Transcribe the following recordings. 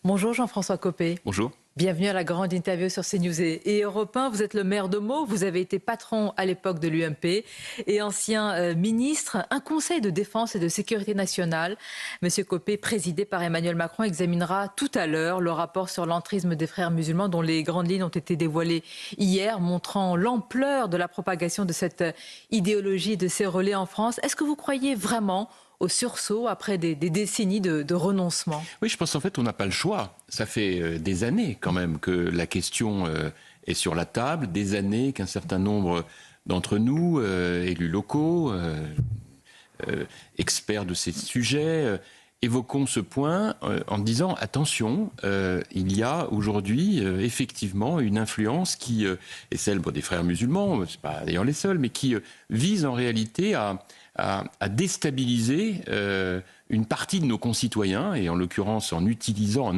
Bonjour Jean-François Copé. Bonjour. Bienvenue à la grande interview sur CNews et Europe 1. Vous êtes le maire de Meaux, vous avez été patron à l'époque de l'UMP et ancien ministre. Un conseil de défense et de sécurité nationale, Monsieur Copé, présidé par Emmanuel Macron, examinera tout à l'heure le rapport sur l'entrisme des frères musulmans dont les grandes lignes ont été dévoilées hier, montrant l'ampleur de la propagation de cette idéologie et de ces relais en France. Est-ce que vous croyez vraiment au sursaut après des décennies de renoncement? Oui, je pense en fait on n'a pas le choix. Ça fait des années quand même que la question est sur la table, des années qu'un certain nombre d'entre nous, élus locaux, experts de ces sujets, évoquons ce point en disant attention, il y a aujourd'hui effectivement une influence qui est celle des frères musulmans, c'est pas d'ailleurs les seuls, mais qui vise en réalité à déstabiliser une partie de nos concitoyens, et en l'occurrence en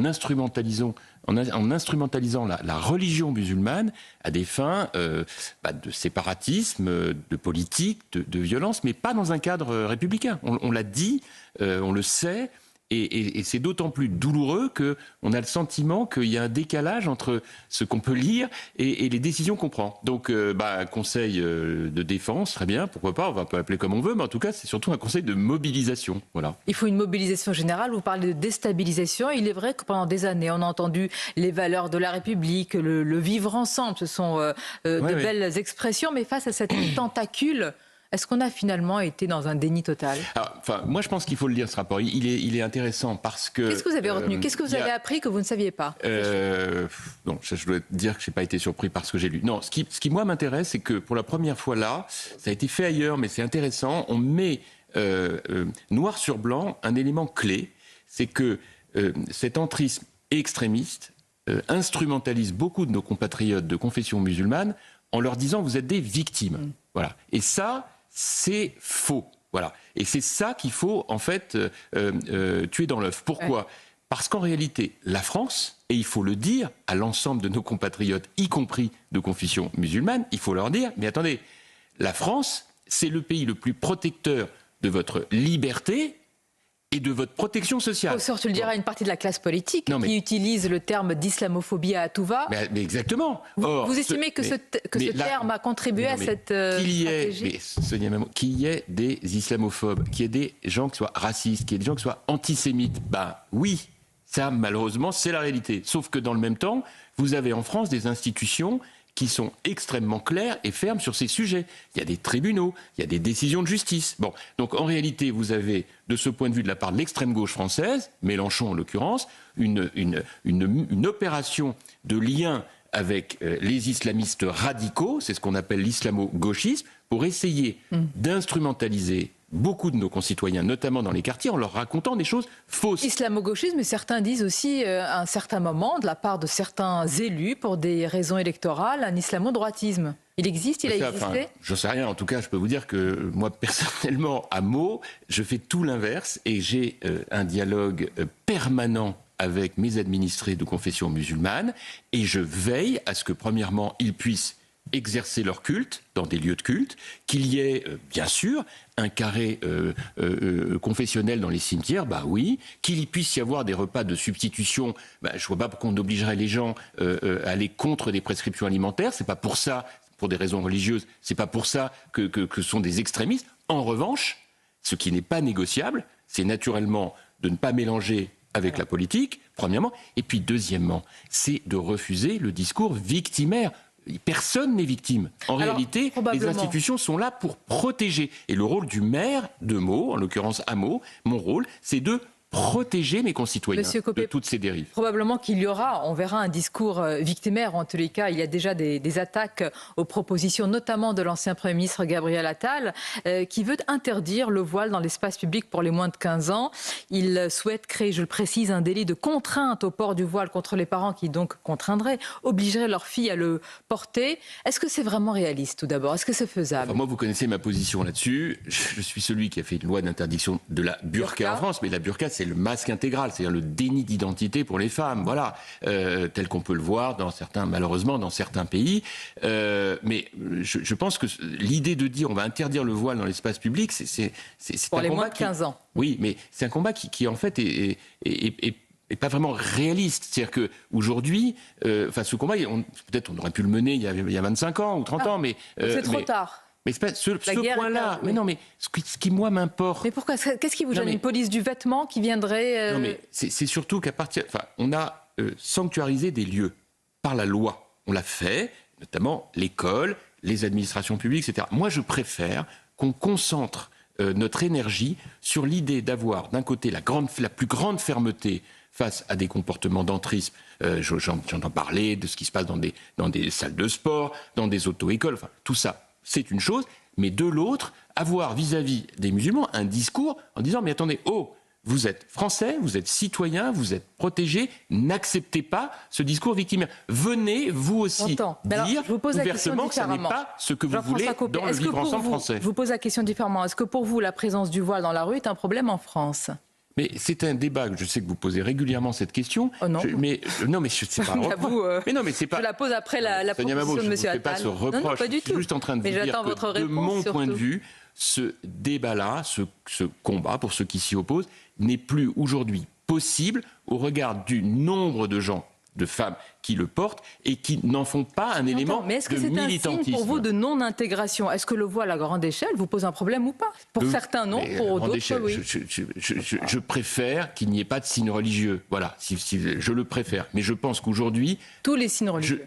instrumentalisant la religion musulmane à des fins de séparatisme, de politique, de violence, mais pas dans un cadre républicain. On l'a dit, on le sait. Et c'est d'autant plus douloureux qu'on a le sentiment qu'il y a un décalage entre ce qu'on peut lire et les décisions qu'on prend. Donc, conseil de défense, très bien, pourquoi pas, on va pas appeler comme on veut, mais en tout cas, c'est surtout un conseil de mobilisation. Voilà. Il faut une mobilisation générale, vous parlez de déstabilisation. Il est vrai que pendant des années, on a entendu les valeurs de la République, le vivre ensemble, ce sont belles expressions, mais face à cette tentacule, est-ce qu'on a finalement été dans un déni total? Alors, moi, je pense qu'il faut le lire, ce rapport. Il est intéressant parce que... Qu'est-ce que vous avez retenu? Qu'est-ce que vous avez appris que vous ne saviez pas? Non, je dois dire que je n'ai pas été surpris par ce que j'ai lu. Non, ce qui moi, m'intéresse, c'est que pour la première fois là, ça a été fait ailleurs, mais c'est intéressant, on met noir sur blanc un élément clé, c'est que cet entrisme extrémiste instrumentalise beaucoup de nos compatriotes de confession musulmane en leur disant « vous êtes des victimes ». Voilà. Et ça, c'est faux. Voilà. Et c'est ça qu'il faut, en fait, tuer dans l'œuf. Pourquoi ? Parce qu'en réalité, la France, et il faut le dire à l'ensemble de nos compatriotes, y compris de confession musulmane, il faut leur dire, mais attendez, la France, c'est le pays le plus protecteur de votre liberté et de votre protection sociale. Surtout le dire à une partie de la classe politique qui utilise le terme d'islamophobie à tout va. Mais exactement. Vous estimez que ce terme a contribué à cette stratégie? Qu'il y ait des islamophobes, qu'il y ait des gens qui soient racistes, qu'il y ait des gens qui soient antisémites, oui, ça malheureusement c'est la réalité. Sauf que dans le même temps, vous avez en France des institutions qui sont extrêmement clairs et fermes sur ces sujets. Il y a des tribunaux, il y a des décisions de justice. Bon, donc en réalité, vous avez, de ce point de vue de la part de l'extrême gauche française, Mélenchon en l'occurrence, une opération de lien avec les islamistes radicaux, c'est ce qu'on appelle l'islamo-gauchisme, pour essayer d'instrumentaliser beaucoup de nos concitoyens, notamment dans les quartiers, en leur racontant des choses fausses. Islamo-gauchisme, mais certains disent aussi, à un certain moment, de la part de certains élus, pour des raisons électorales, un islamo-droitisme. Il existe, il a existé? Je ne sais rien. En tout cas, je peux vous dire que moi, personnellement, à Meaux, je fais tout l'inverse et j'ai un dialogue permanent avec mes administrés de confession musulmane et je veille à ce que, premièrement, ils puissent exercer leur culte dans des lieux de culte, qu'il y ait bien sûr un carré confessionnel dans les cimetières, oui, qu'il puisse y avoir des repas de substitution, je ne vois pas pourquoi on obligerait les gens à aller contre des prescriptions alimentaires, c'est pas pour ça, pour des raisons religieuses, c'est pas pour ça que sont des extrémistes. En revanche, ce qui n'est pas négociable, c'est naturellement de ne pas mélanger avec la politique, premièrement, et puis deuxièmement, c'est de refuser le discours victimaire. Personne n'est victime. En réalité, les institutions sont là pour protéger. Et le rôle du maire de Meaux, en l'occurrence à Meaux, mon rôle, c'est de protéger mes concitoyens de toutes ces dérives. Probablement qu'il y aura, on verra, un discours victimaire. En tous les cas, il y a déjà des attaques aux propositions, notamment de l'ancien Premier ministre Gabriel Attal, qui veut interdire le voile dans l'espace public pour les moins de 15 ans. Il souhaite créer, je le précise, un délit de contrainte au port du voile contre les parents qui donc contraindraient, obligeraient leurs filles à le porter. Est-ce que c'est vraiment réaliste tout d'abord? Est-ce que c'est faisable? Moi, vous connaissez ma position là-dessus. Je suis celui qui a fait une loi d'interdiction de la burqa en France, mais la burqa, c'est le masque intégral, c'est-à-dire le déni d'identité pour les femmes, voilà, tel qu'on peut le voir malheureusement dans certains pays. Mais je pense que l'idée de dire on va interdire le voile dans l'espace public, c'est pour un les combat moins de 15 ans. Oui, mais c'est un combat qui en fait est est pas vraiment réaliste. C'est-à-dire qu'aujourd'hui, ce combat, peut-être on aurait pu le mener il y a 25 ans ou 30 ans, mais... c'est trop tard. Mais c'est pas ce point-là. Mais non, mais ce qui moi m'importe. Mais pourquoi? Qu'est-ce qui vous gêne? Une police du vêtement qui viendrait... Non, mais c'est surtout qu'à partir... on a sanctuarisé des lieux par la loi. On l'a fait, notamment l'école, les administrations publiques, etc. Moi, je préfère qu'on concentre notre énergie sur l'idée d'avoir, d'un côté, la plus grande fermeté face à des comportements d'entrisme. J'entends parler de ce qui se passe dans des salles de sport, dans des auto-écoles, tout ça. C'est une chose, mais de l'autre, avoir vis-à-vis des musulmans un discours en disant « mais attendez, vous êtes français, vous êtes citoyen, vous êtes protégé, n'acceptez pas ce discours victimaire. Venez, vous aussi, dire ouvertement que ce n'est pas ce que vous voulez dans le vivre ensemble français. » Je vous pose la question différemment. Est-ce que pour vous, la présence du voile dans la rue est un problème en France ? Mais c'est un débat que je sais que vous posez régulièrement cette question. Oh non. Mais je sais pas. Mais non, mais c'est pas. Je la pose après la proposition de M. Attal. Je ne fais pas ce reproche. Non, pas du tout. Je suis juste en train de vous dire que, de mon point de vue, ce débat-là, ce combat pour ceux qui s'y opposent, n'est plus aujourd'hui possible au regard du nombre de gens, de femmes qui le portent et qui n'en font pas un élément de militantisme. Mais est-ce que c'est un signe pour vous de non-intégration? Est-ce que le voile à grande échelle vous pose un problème ou pas? Pour certains non, pour d'autres oui. Je préfère qu'il n'y ait pas de signe religieux. Voilà, je le préfère. Mais je pense qu'aujourd'hui... Tous les signes religieux.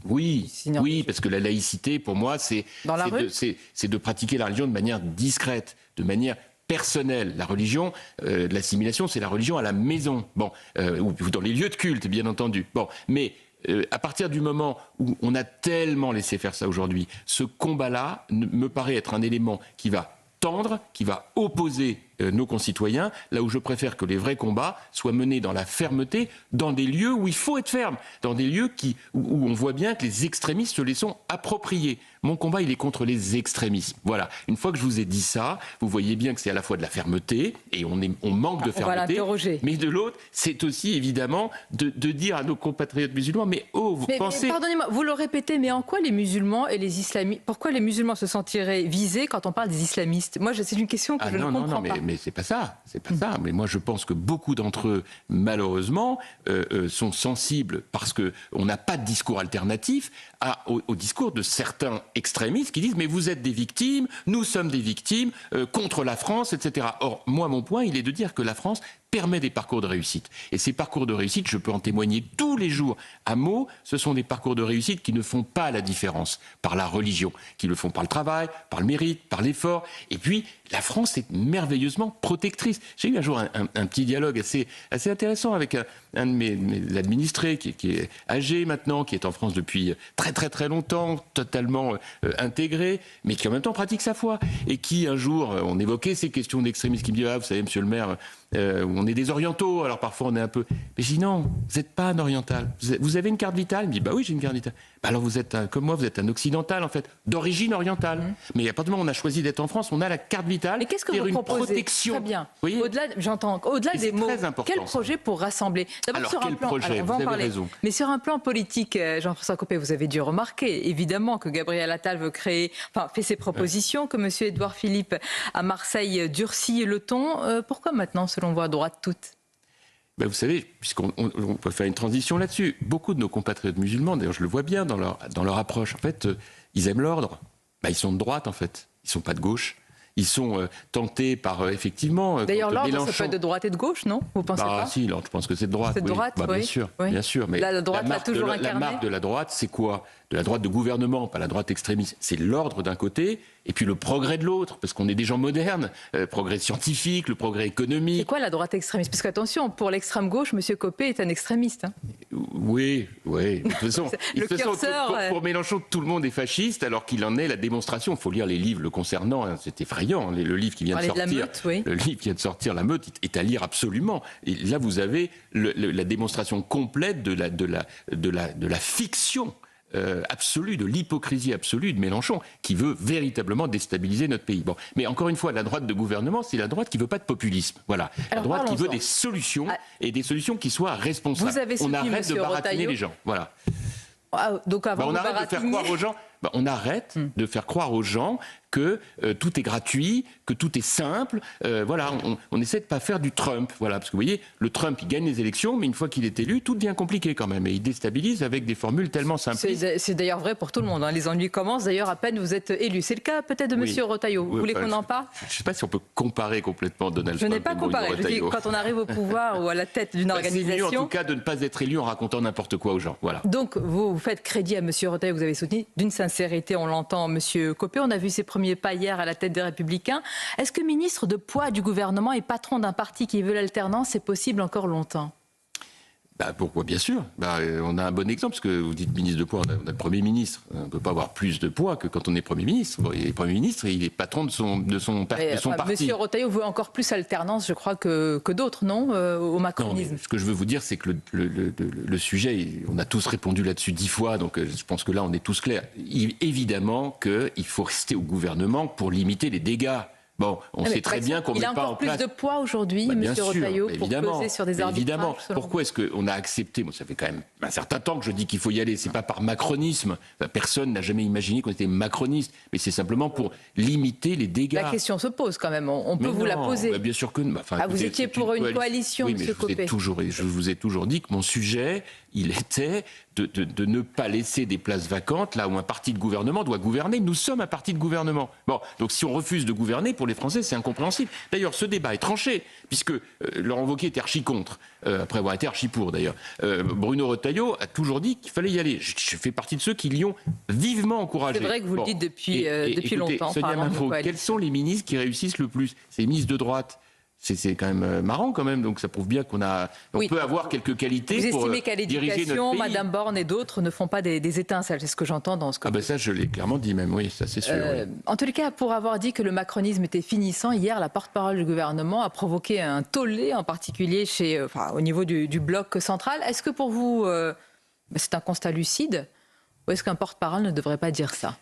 Oui, parce que la laïcité, pour moi, c'est de pratiquer la religion de manière discrète, de manière personnelle. La religion, l'assimilation, c'est la religion à la maison, ou dans les lieux de culte, bien entendu. Mais à partir du moment où on a tellement laissé faire ça aujourd'hui, ce combat-là me paraît être un élément qui va tendre, qui va opposer nos concitoyens, là où je préfère que les vrais combats soient menés dans la fermeté, dans des lieux où il faut être ferme, dans des lieux où on voit bien que les extrémistes se les sont appropriés. Mon combat, il est contre les extrémismes. Voilà. Une fois que je vous ai dit ça, vous voyez bien que c'est à la fois de la fermeté, et on manque de fermeté, mais de l'autre, c'est aussi évidemment de dire à nos compatriotes musulmans, mais pensez... Mais pardonnez-moi, vous le répétez, mais en quoi les musulmans et les islamistes, pourquoi les musulmans se sentiraient visés quand on parle des islamistes? Moi, c'est une question que je ne comprends pas. Mais c'est pas ça, Mais moi, je pense que beaucoup d'entre eux, malheureusement, sont sensibles parce que on n'a pas de discours alternatif au discours de certains extrémistes qui disent mais vous êtes des victimes, nous sommes des victimes contre la France, etc. Or, moi, mon point, il est de dire que la France permet des parcours de réussite. Et ces parcours de réussite, je peux en témoigner tous les jours à Meaux, ce sont des parcours de réussite qui ne font pas la différence par la religion, qui le font par le travail, par le mérite, par l'effort. Et puis, la France est merveilleusement protectrice. J'ai eu un jour un petit dialogue assez intéressant avec un de mes administrés qui est âgé maintenant, qui est en France depuis très très très longtemps, totalement intégré, mais qui en même temps pratique sa foi. Et qui un jour, on évoquait ces questions d'extrémisme, qui me dit « Ah, vous savez, monsieur le maire, on est des orientaux, alors parfois on est un peu... » Mais je dis « Non, vous n'êtes pas un oriental. Vous avez une carte vitale ?» Il me dit « Bah oui, j'ai une carte vitale. » Bah alors vous êtes comme moi, vous êtes un occidental en fait, d'origine orientale. Mais à partir du moment où on a choisi d'être en France, on a la carte vitale. Mais qu'est-ce que vous proposez? Protection. Très bien. Au-delà des mots, quel projet pour rassembler? D'abord, sur un plan, projet, vous avez raison. Mais sur un plan politique, Jean-François Copé, vous avez dû remarquer évidemment que Gabriel Attal fait ses propositions, que M. Édouard Philippe à Marseille durcit le ton. Pourquoi maintenant, selon vous, à droite toute? Vous savez, puisqu'on peut faire une transition là-dessus, beaucoup de nos compatriotes musulmans, d'ailleurs je le vois bien dans leur approche, en fait, ils aiment l'ordre. Ils sont de droite, en fait. Ils ne sont pas de gauche. Ils sont tentés par, effectivement... D'ailleurs, l'ordre, ça peut être de droite et de gauche, non? Vous pensez pas? Si, l'ordre, je pense que c'est de droite. C'est de droite, oui. Bien sûr. Mais la droite l'a toujours incarné. La marque de la droite, c'est quoi? De la droite de gouvernement, pas la droite extrémiste. C'est l'ordre d'un côté, et puis le progrès de l'autre, parce qu'on est des gens modernes. Progrès scientifique, le progrès économique. C'est quoi la droite extrémiste? Parce qu'attention, pour l'extrême gauche, M. Copé est un extrémiste. Oui. De toute façon, pour Mélenchon, tout le monde est fasciste, alors qu'il en est la démonstration. Il faut lire les livres le concernant, c'est effrayant. Le livre qui vient de sortir, le livre qui vient de sortir, La Meute, est à lire absolument. Et là, vous avez la démonstration complète de la fiction absolue, de l'hypocrisie absolue de Mélenchon, qui veut véritablement déstabiliser notre pays. Mais encore une fois, la droite de gouvernement, c'est la droite qui veut pas de populisme. Voilà. Alors, la droite qui veut des solutions, et des solutions qui soient responsables. Vous avez soutenu on arrête de baratiner les gens. Voilà. Donc avant on arrête de faire croire aux gens. On arrête de faire croire aux gens que tout est gratuit, que tout est simple. Voilà, on essaie de pas faire du Trump. Voilà, parce que vous voyez, le Trump, il gagne les élections, mais une fois qu'il est élu, tout devient compliqué quand même. Et il déstabilise avec des formules tellement simples. C'est d'ailleurs vrai pour tout le monde. Hein. Les ennuis commencent d'ailleurs à peine vous êtes élu. C'est le cas peut-être de Monsieur Retailleau. Vous voulez qu'on en parle? Je ne sais pas si on peut comparer complètement Donald Trump. Je n'ai pas comparé. Je dis, quand on arrive au pouvoir ou à la tête d'une organisation. C'est mieux en tout cas de ne pas être élu en racontant n'importe quoi aux gens. Voilà. Donc vous faites crédit à Monsieur Retailleau, vous avez soutenu d'une sincérité, on l'entend, Monsieur Copé. On a vu ses premiers pas hier à la tête des Républicains. Est-ce que ministre de poids du gouvernement et patron d'un parti qui veut l'alternance, c'est possible encore longtemps? Pourquoi, bien sûr. On a un bon exemple, parce que vous dites ministre de poids, on a le Premier ministre. On ne peut pas avoir plus de poids que quand on est Premier ministre. Bon, il est Premier ministre et il est patron de son parti. Monsieur Retailleau veut encore plus alternance, je crois, que d'autres, non, au macronisme. Non, ce que je veux vous dire, c'est que le sujet, on a tous répondu là-dessus 10 fois, donc je pense que là, on est tous clairs. Évidemment qu'il faut rester au gouvernement pour limiter les dégâts. Bon, on sait très bien qu'on ne met pas en place... Il a encore plus de poids aujourd'hui, M. Retailleau, pour peser sur des arbitrages. Évidemment. Pourquoi est-ce qu'on a accepté? Ça fait quand même un certain temps que je dis qu'il faut y aller. C'est pas par macronisme. Personne n'a jamais imaginé qu'on était macroniste. Mais c'est simplement pour limiter les dégâts. La question se pose quand même. On peut vous la poser. Bien sûr que... vous étiez pour une coalition, M. Copé. Je vous ai toujours dit que mon sujet, il était de ne pas laisser des places vacantes là où un parti de gouvernement doit gouverner. Nous sommes un parti de gouvernement. Bon, donc si on refuse de gouverner, pour les Français, c'est incompréhensible. D'ailleurs, ce débat est tranché, puisque Laurent Wauquiez était archi contre, après avoir été archi pour d'ailleurs. Bruno Retailleau a toujours dit qu'il fallait y aller. Je fais partie de ceux qui l'y ont vivement encouragé. C'est vrai que vous le dites depuis longtemps. Sonia Mafo, quels sont les ministres qui réussissent le plus? C'est les ministres de droite. C'est quand même marrant quand même, donc ça prouve bien on peut avoir quelques qualités pour diriger notre pays. Vous estimez qu'à l'éducation, Madame Borne et d'autres ne font pas des étincelles, c'est ce que j'entends dans ce que... Ça je l'ai clairement dit même, oui, ça c'est sûr. Oui. En tous les cas, pour avoir dit que le macronisme était finissant, hier la porte-parole du gouvernement a provoqué un tollé, en particulier au niveau du bloc central. Est-ce que pour vous, c'est un constat lucide, ou est-ce qu'un porte-parole ne devrait pas dire ça?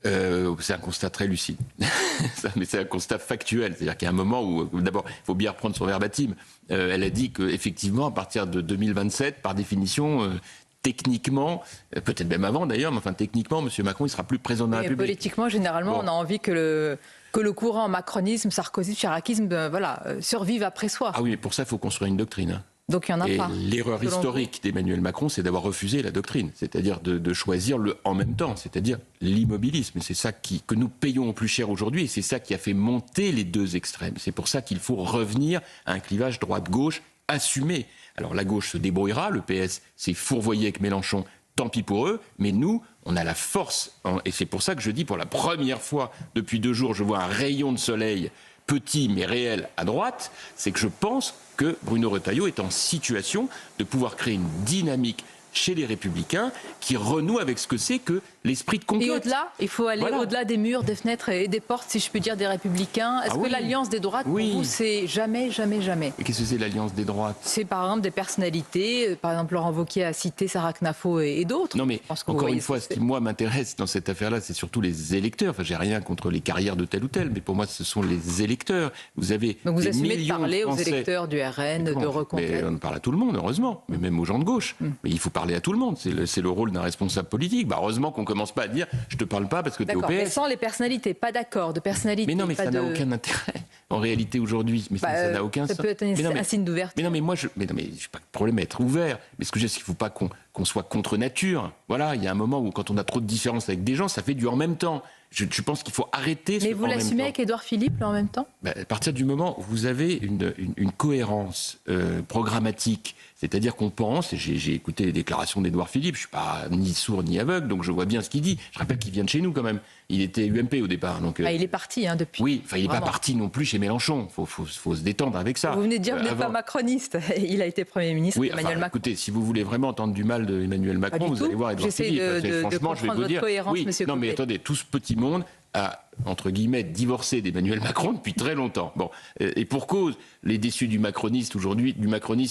C'est un constat très lucide, mais c'est un constat factuel. C'est-à-dire qu'il y a un moment où, d'abord, il faut bien reprendre son verbatim. Elle a dit qu'effectivement, à partir de 2027, par définition, techniquement, peut-être même avant d'ailleurs, mais enfin techniquement, M. Macron, il sera plus président de la République. Politiquement, généralement, on a envie que le courant macronisme, sarkozysme, chiracisme, survive après soi. Ah oui, mais pour ça, il faut construire une doctrine. Hein. Donc il n'y en a pas. L'erreur historique d'Emmanuel Macron, c'est d'avoir refusé la doctrine, c'est-à-dire de choisir le en même temps, c'est-à-dire l'immobilisme. C'est ça que nous payons au plus cher aujourd'hui, et c'est ça qui a fait monter les deux extrêmes. C'est pour ça qu'il faut revenir à un clivage droite-gauche assumé. Alors la gauche se débrouillera, le PS s'est fourvoyé avec Mélenchon, tant pis pour eux, mais nous, on a la force, et c'est pour ça que je dis pour la première fois depuis 2 jours, je vois un rayon de soleil petit mais réel à droite, c'est que je pense que Bruno Retailleau est en situation de pouvoir créer une dynamique chez les Républicains qui renoue avec ce que c'est que l'esprit de conquête. Et au-delà, il faut aller au-delà des murs, des fenêtres et des portes, si je puis dire, des Républicains. Est-ce que l'alliance des droites, pour vous, c'est jamais, jamais, jamais? Et qu'est-ce que c'est l'alliance des droites? C'est par exemple des personnalités, par exemple Laurent Wauquiez a cité Sarah Knafo et d'autres. Non mais, encore une fois, ce qui moi m'intéresse dans cette affaire-là, c'est surtout les électeurs. Enfin, j'ai rien contre les carrières de tel ou tel, mais pour moi, ce sont les électeurs. Vous avez Donc vous assumez de parler aux électeurs du RN, de Reconquête. Mais on parle à tout le monde, heureusement, mais même aux gens de gauche. Mais il faut parler à tout le monde, c'est le rôle d'un responsable politique. Heureusement qu'on commence pas à dire je te parle pas parce que tu es au PS. Mais sans les personnalités, pas d'accord, de personnalité. Mais non, mais ça n'a aucun intérêt en réalité aujourd'hui. Mais ça n'a aucun sens. Ça peut être un signe d'ouverture. Mais non, mais moi, je n'ai pas de problème à être ouvert. Mais ce que je dis, c'est qu'il ne faut pas qu'on soit contre nature. Voilà, il y a un moment où quand on a trop de différences avec des gens, ça fait du en même temps. Je pense qu'il faut arrêter. Mais vous l'assumez avec Édouard Philippe là, en même temps? À partir du moment où vous avez une cohérence programmatique, c'est-à-dire qu'on pense, et j'ai écouté les déclarations d'Édouard Philippe, je ne suis pas ni sourd ni aveugle, donc je vois bien ce qu'il dit. Je rappelle qu'il vient de chez nous quand même. Il était UMP au départ. Donc, il est parti depuis. Oui, il n'est pas parti non plus chez Mélenchon. Il faut se détendre avec ça. Vous venez de dire que vous n'êtes pas macroniste. Il a été Premier ministre Emmanuel Macron. Écoutez, si vous voulez vraiment entendre du mal d'Emmanuel Macron, vous allez voir Édouard Philippe. Franchement, je vais vous dire. Non, mais attendez, tout ce petit monde a, entre guillemets, divorcé d'Emmanuel Macron depuis très longtemps. Bon, et pour cause, les déçus du macronisme,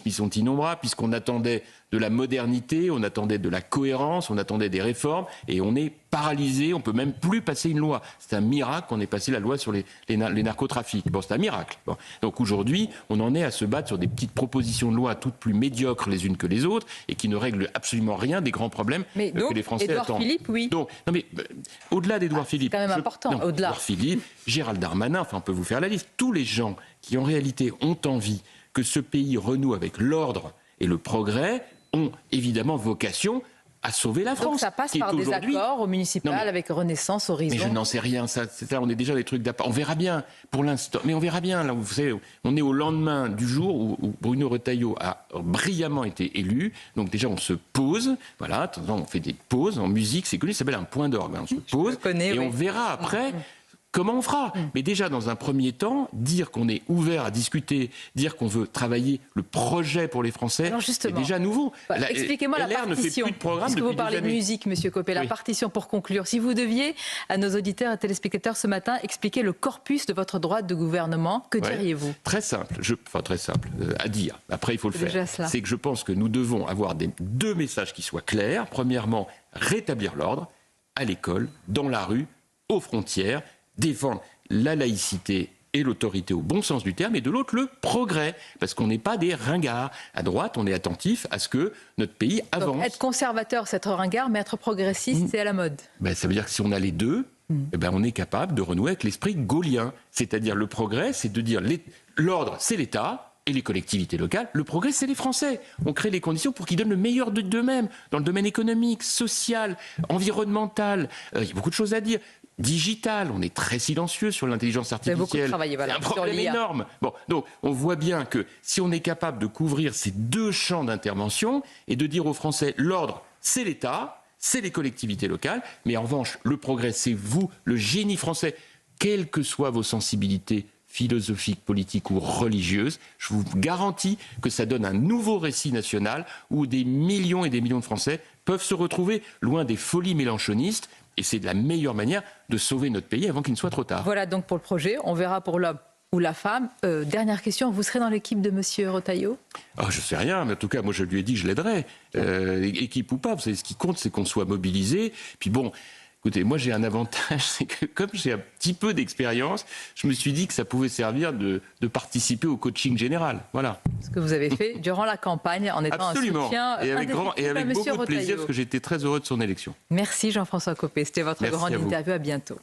ils sont innombrables, puisqu'on attendait de la modernité, on attendait de la cohérence, on attendait des réformes, et on est paralysé, on peut même plus passer une loi. C'est un miracle qu'on ait passé la loi sur les narcotrafics. Bon, c'est un miracle. Bon. Donc aujourd'hui, on en est à se battre sur des petites propositions de loi toutes plus médiocres les unes que les autres, et qui ne règlent absolument rien des grands problèmes que les Français Édouard attendent. Philippe, oui. Donc, non mais au-delà d'Édouard Philippe, c'est quand même important. Au-delà. Édouard Philippe, Gérald Darmanin, enfin on peut vous faire la liste. Tous les gens qui en réalité ont envie que ce pays renoue avec l'ordre et le progrès ont évidemment vocation à sauver la France. Donc ça passe par des accords au municipal avec Renaissance, Horizon. Mais je n'en sais rien, ça, on est déjà des trucs d'appart. On verra bien pour l'instant, mais on verra bien. Là, vous savez, on est au lendemain du jour où Bruno Retailleau a brillamment été élu. Donc déjà, on se pose. Voilà, de temps en temps, on fait des pauses en musique. C'est connu, ça s'appelle un point d'orgue. On se pose et on verra après. Comment on fera? Mais déjà, dans un premier temps, dire qu'on est ouvert à discuter, dire qu'on veut travailler le projet pour les Français, c'est déjà nouveau. Expliquez-moi la partition. Puisque vous parlez de musique, Monsieur Copé, la partition pour conclure. Si vous deviez, à nos auditeurs et téléspectateurs ce matin, expliquer le corpus de votre droite de gouvernement, que diriez-vous? Très simple, très simple à dire. Après, il faut le faire. C'est que je pense que nous devons avoir deux messages qui soient clairs. Premièrement, rétablir l'ordre à l'école, dans la rue, aux frontières, défendre la laïcité et l'autorité au bon sens du terme, et de l'autre, le progrès, parce qu'on n'est pas des ringards. À droite, on est attentif à ce que notre pays avance. Donc, être conservateur, c'est être ringard, mais être progressiste, c'est à la mode. Ça veut dire que si on a les deux, on est capable de renouer avec l'esprit gaullien. C'est-à-dire le progrès, c'est de dire l'ordre, c'est l'État, et les collectivités locales. Le progrès, c'est les Français. On crée les conditions pour qu'ils donnent le meilleur d'eux-mêmes, dans le domaine économique, social, environnemental. Il y a beaucoup de choses à dire. Digital, on est très silencieux sur l'intelligence artificielle. Beaucoup travaillé, voilà, c'est un problème énorme. Donc on voit bien que si on est capable de couvrir ces deux champs d'intervention et de dire aux Français, l'ordre, c'est l'État, c'est les collectivités locales, mais en revanche, le progrès, c'est vous, le génie français, quelles que soient vos sensibilités philosophiques, politiques ou religieuses, je vous garantis que ça donne un nouveau récit national où des millions et des millions de Français peuvent se retrouver loin des folies mélanchonistes. Et c'est de la meilleure manière de sauver notre pays avant qu'il ne soit trop tard. Voilà donc pour le projet. On verra pour l'homme ou la femme. Dernière question, vous serez dans l'équipe de M. Retailleau? Je ne sais rien, mais en tout cas, moi je lui ai dit que je l'aiderais. Équipe ou pas, vous savez, ce qui compte, c'est qu'on soit mobilisé. Puis bon, écoutez, moi j'ai un avantage, c'est que comme j'ai un petit peu d'expérience, je me suis dit que ça pouvait servir de participer au coaching général. Voilà. Ce que vous avez fait durant la campagne en étant Absolument. un soutien et avec beaucoup de plaisir, parce que j'étais très heureux de son élection. Merci Jean-François Copé, c'était votre grande interview, à bientôt.